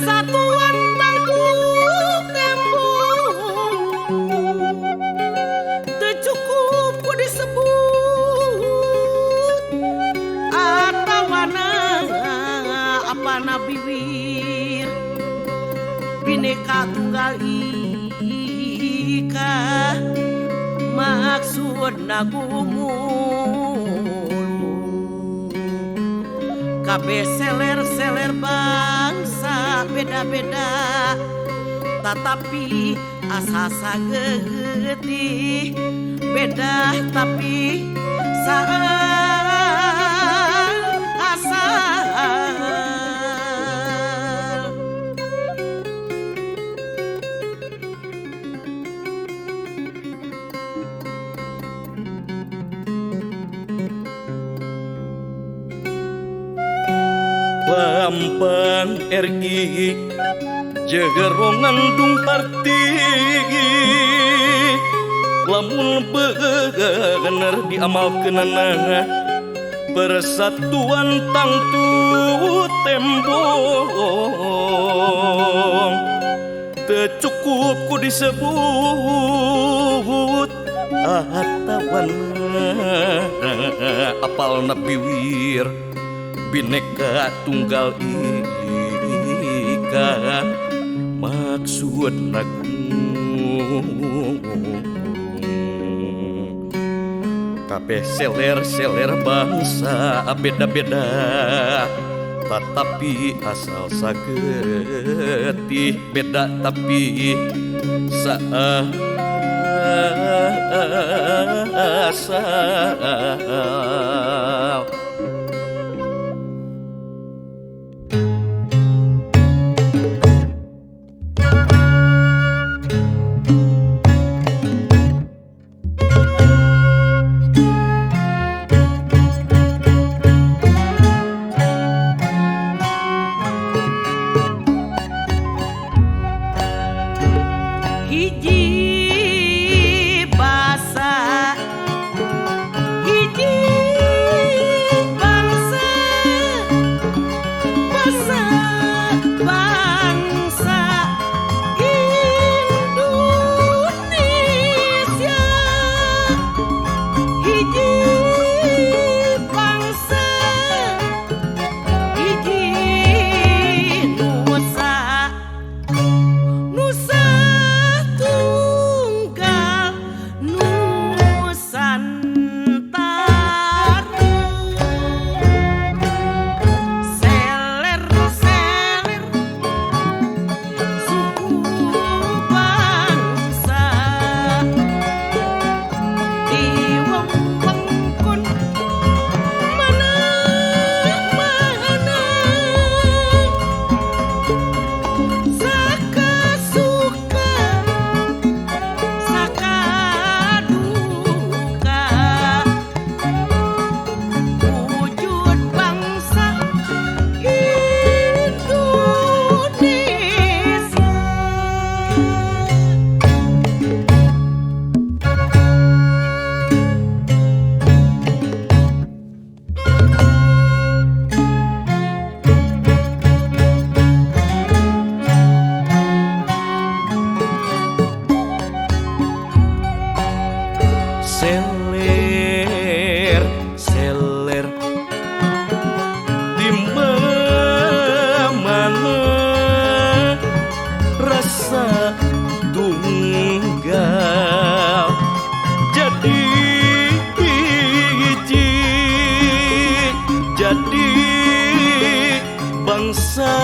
Persatuan tangguh tembung teu cukup ku disebut atawana apana bibir Bhinneka Tunggal Ika maksudna gumulung kabeh seler-seler bangsa beda-beda tetapi asa sageutih beda tapi asal Lampang RI jegerongan dung parti lamun bener diamalkeunana persatuan tangtu tembong teu cukup ku disebut atawana apalna biwir Bhinneka Tunggal Ika maksudna kabeh seler-seler bangsa beda-beda tetapi asal sageutih beda tapi asal seler di mana rasa tunggal jadi biji jadi bangsa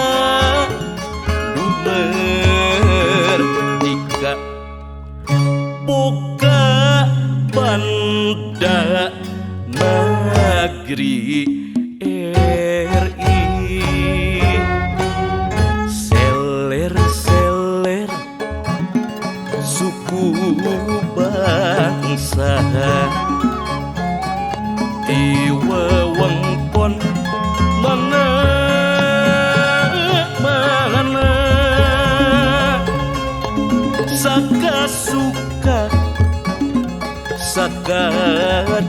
dumer jika buka banda negeri RI seler-seler suku bangsa di wewengkon mana saka suka saka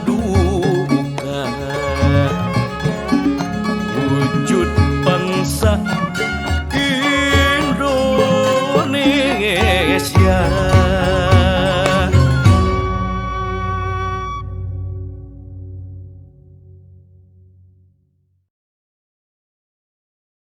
duka wujud bangsa